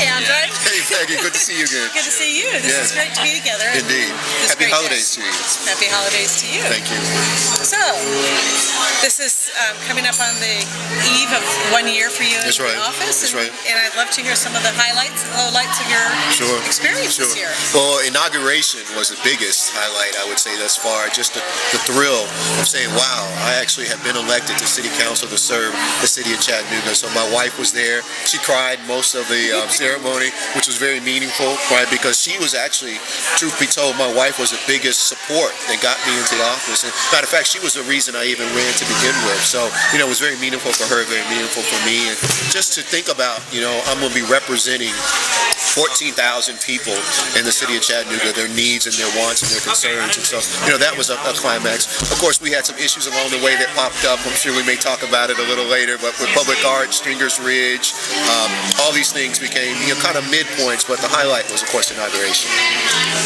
Hey, Andrae. Hey, Peggy. Good to see you again. Good to see you. This is great to be together. Indeed. Happy holidays to you. Happy holidays to you. Thank you. So, this is coming up on the eve of 1 year for you in the office. That's right. And I'd love to hear some of the highlights and lowlights of your experience this year. Well, inauguration was the biggest highlight, I would say, thus far. Just the thrill of saying, wow, I actually have been elected to City Council to serve the city of Chattanooga. So my wife was there. She cried most of the ceremony, which was very meaningful, right? Because she was actually, truth be told, my wife was the biggest support that got me into the office. And matter of fact, she was the reason I even ran to begin with. So, you know, it was very meaningful for her, very meaningful for me. And just to think about, you know, I'm going to be representing 14,000 people in the city of Chattanooga, their needs and their wants and their concerns. And so, you know, that was a climax. Of course, we had some issues along the way that popped up. I'm sure we may talk about it a little later, but with Public Art, Stringer's Ridge, all these things became, you know, kind of midpoints, but the highlight was, of course, inauguration.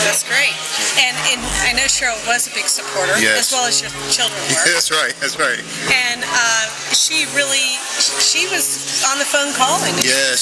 That's great. And I know Cheryl was a big supporter, as well as your children were. That's right, that's right. And she was on the phone calling.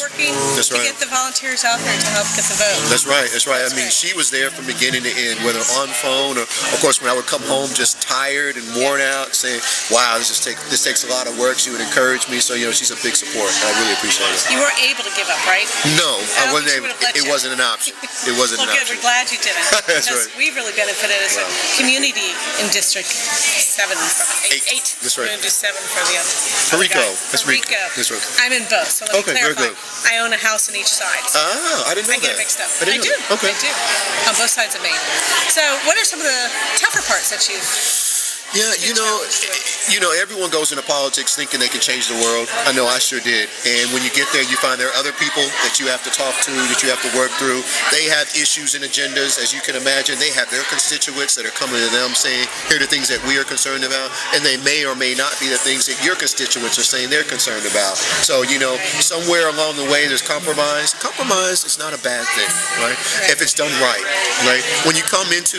Working to get the volunteers out there to help get the vote. That's right, that's right. I mean, she was there from beginning to end, whether on phone or, of course, when I would come home just tired and worn out, saying, wow, this takes a lot of work. She would encourage me. So, you know, she's a big support. I really appreciate it. You weren't able to give up, right? No, I wasn't able. It wasn't an option. It wasn't an option. Good. We're glad you didn't. That's right. We've really benefited as a community in District 7 from 8. That's right. We're going to do 7 for the other. For Rico. That's Rico. That's right. I'm in both, so let me clarify. Very good. I own a house on each side. So I didn't know that. I get it mixed up. I do. Okay. I do. On both sides of Maine. So what are some of the tougher parts that you've... Yeah, you know, everyone goes into politics thinking they can change the world. I know I sure did. And when you get there, you find there are other people that you have to talk to, that you have to work through. They have issues and agendas, as you can imagine. They have their constituents that are coming to them saying, here are the things that we are concerned about. And they may or may not be the things that your constituents are saying they're concerned about. So, you know, somewhere along the way, there's compromise. Compromise is not a bad thing, right? If it's done right, right? When you come into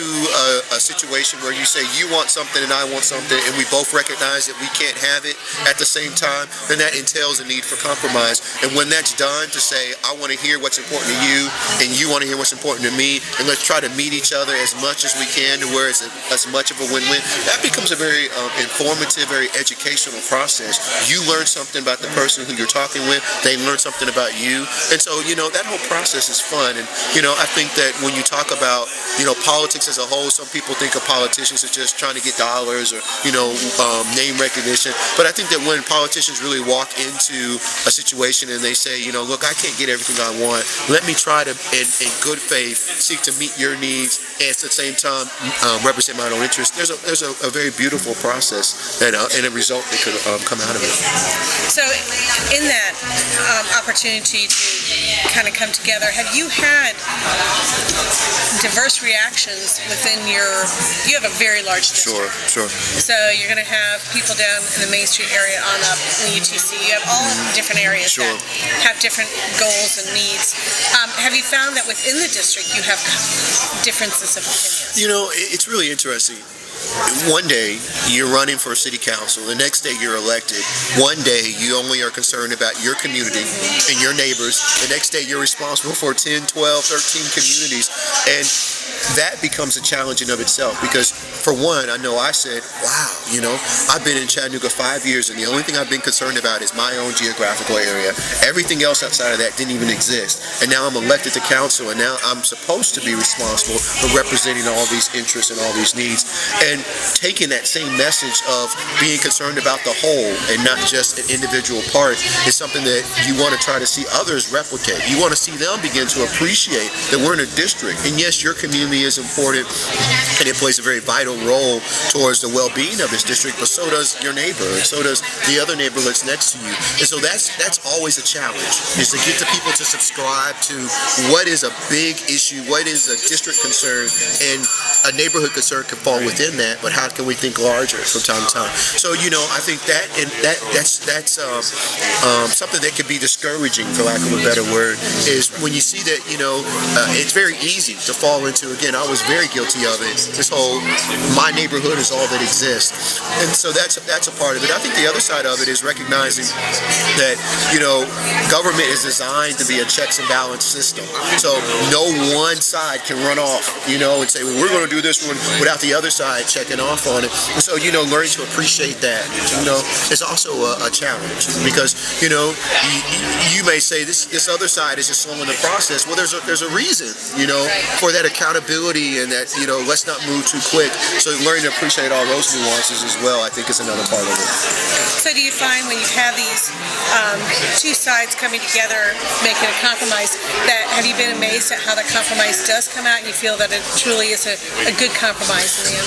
a situation where you say you want something and I want something, and we both recognize that we can't have it at the same time, then that entails a need for compromise. And when that's done, to say, I want to hear what's important to you, and you want to hear what's important to me, and let's try to meet each other as much as we can to where it's as much of a win-win, that becomes a very informative, very educational process. You learn something about the person who you're talking with, they learn something about you, and so, you know, that whole process is fun. And, you know, I think that when you talk about, you know, politics as a whole, some people think of politicians as just trying to get dollars or, you know, name recognition. But I think that when politicians really walk into a situation and they say, you know, look, I can't get everything I want. Let me try to, in good faith, seek to meet your needs and at the same time represent my own interests. There's a very beautiful process that, and a result that could come out of it. So in that opportunity to kind of come together, have you had diverse reactions within you have a very large district. Sure. So you're going to have people down in the Main Street area on up in the UTC. You have all different areas that have different goals and needs. Have you found that within the district you have differences of opinions? You know, it's really interesting. One day you're running for city council, the next day you're elected. One day you only are concerned about your community and your neighbors. The next day you're responsible for 10, 12, 13 communities. And that becomes a challenge in of itself because, for one, I know I said, wow, you know, I've been in Chattanooga 5 years and the only thing I've been concerned about is my own geographical area. Everything else outside of that didn't even exist. And now I'm elected to council and now I'm supposed to be responsible for representing all these interests and all these needs. And taking that same message of being concerned about the whole and not just an individual part is something that you want to try to see others replicate. You want to see them begin to appreciate that we're in a district. And yes, your community is important and it plays a very vital role towards the well-being of this district, but so does your neighbor, and so does the other neighbor that's next to you. And so that's always a challenge, is to get the people to subscribe to what is a big issue, what is a district concern, and a neighborhood concern can fall within that, but how can we think larger from time to time? So I think that's something that could be discouraging, for lack of a better word, is when you see that it's very easy to fall into. Again, I was very guilty of it. This whole my neighborhood is all that exists, and so that's a part of it. I think the other side of it is recognizing that government is designed to be a checks and balance system. So no one side can run off, and say, well, we're going to do this one without the other side checking off on it. And so learning to appreciate that, is also a challenge, because you may say this other side is just slowing the process. Well, there's a reason, for that accountability and that let's not move too quick. So learning to appreciate all those nuances as well, I think, is another part of it. So do you find when you have these two sides coming together, making a compromise, have you been amazed at how that compromise does come out, and you feel that it truly is a good compromise in the end?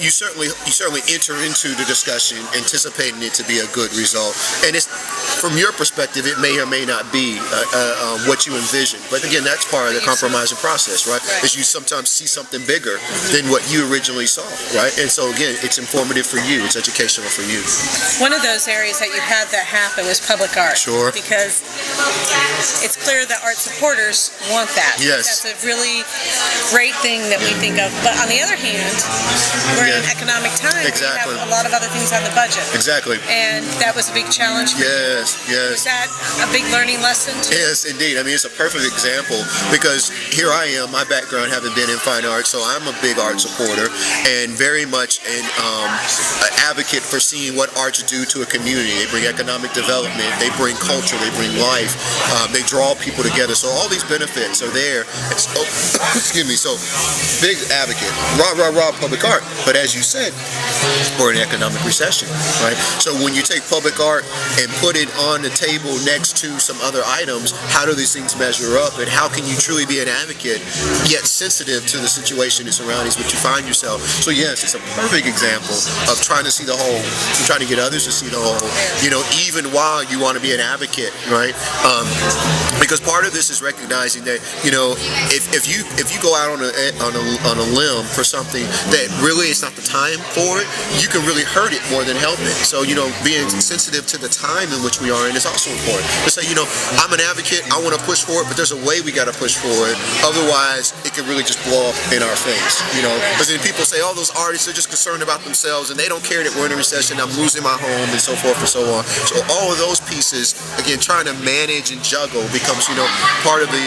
You certainly enter into the discussion anticipating it to be a good result, and it's from your perspective it may or may not be what you envision. But again, that's part of the compromising process, right? Is you sometimes see something bigger than what you originally saw, right? And so again, it's informative for you, it's educational for you. One of those areas that you had that happen was public art. Sure. Because it's clear that art supporters want that. Yes. That's a really great thing that we think of. But on the other hand, we're in economic time. Exactly. We have a lot of other things on the budget. Exactly. And that was a big challenge for you. Yes. Was that a big learning lesson too? Yes, indeed. I mean, it's a perfect example, because here I am, my background having been in fine art, so I'm a big art supporter and very much an advocate for seeing what arts do to a community. They bring economic development, they bring culture, they bring life, they draw people together. So all these benefits are there. So, excuse me. So big advocate, rah public art. But as you said, we're in an economic recession, right? So when you take public art and put it on the table next to some other items, how do these things measure up, and how can you truly be an advocate yet sensitive to the situation and surroundings which you find yourself? So yes, it's a perfect example of trying to see the whole, trying to get others to see the whole, even while you want to be an advocate, right? Because part of this is recognizing that if you go out on a limb for something that really is not the time for it, you can really hurt it more than help it. So being sensitive to the time in which we are in is also important. To say, I'm an advocate, I want to push for it, but there's a way we got to push for it. Otherwise, it can really just blow up in our face. Because then people say, those artists are just concerned about themselves and they don't care that we're in a recession, I'm losing my home, and so forth and so on. So all of those pieces, again, trying to manage and juggle becomes, part of the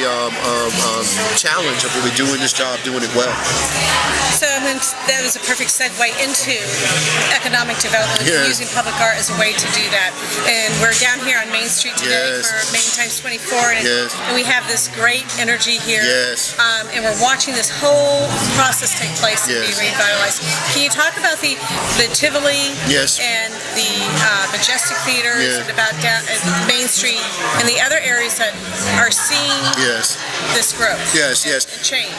challenge of really doing this job, doing it well. So that was a perfect segue into economic development, using public art as a way to do that. And we're down here on Main Street today for Main Times 24, and we have this great energy here. And we're watching this whole process take place and be revitalized. Can you talk about the Tivoli and the Majestic Theaters and about down Main Street and the other areas that are seeing this growth and change?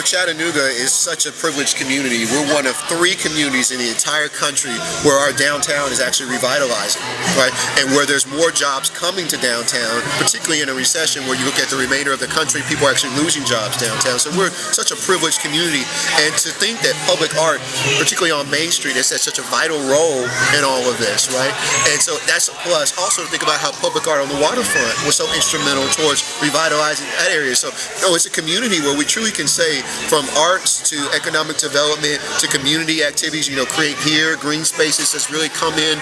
Chattanooga is such a privileged community. We're one of 3 communities in the entire country where our downtown is actually revitalizing, right? And where there's more jobs coming to downtown, particularly in a recession where you look at the remainder of the country, people are actually losing jobs downtown. So we're such a privileged community. And to think that public art, particularly on Main Street, has such a vital role in all of this, right? And so that's a plus. Also to think about how public art on the waterfront was so instrumental towards revitalizing that area. So it's a community where we truly can say, from arts to economic development to community activities, Create Here, green spaces that's really come in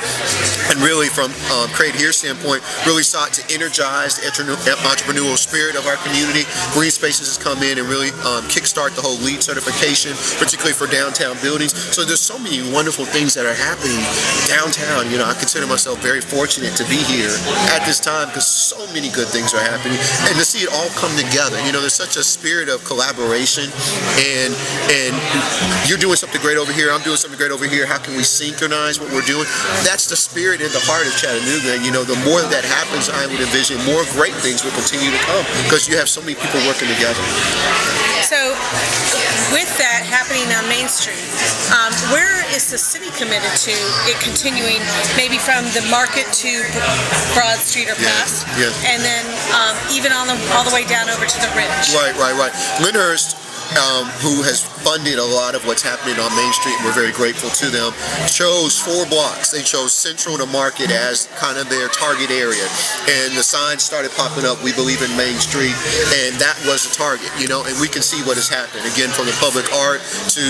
and really from Create Here standpoint, really sought to energize the entrepreneurial spirit of our community. Green spaces has come in and really kickstart the whole LEED certification, particularly for downtown buildings. So there's so many wonderful things that are happening downtown. I consider myself very fortunate to be here at this time because so many good things are happening, and to see it all come together. There's such a spirit of collaboration, and you're doing something great over here, I'm doing something great over here. How can we synchronize what we're doing? That's the spirit in the heart of Chattanooga. The more that happens, I would envision more great things will continue to come because you have so many people working together. So with that happening on Main Street, where is the city committed to it continuing, maybe from the market to Broad Street or past, and then even all the way down over to the Ridge? Right. Lyndhurst who has funded a lot of what's happening on Main Street, and we're very grateful to them, chose 4 blocks. They chose Central to Market as kind of their target area, and the signs started popping up, "We believe in Main Street," and that was the target, and we can see what has happened, again, from the public art to,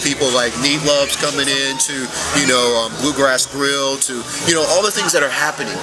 people like Neat Loves coming in to, Bluegrass Grill to, all the things that are happening,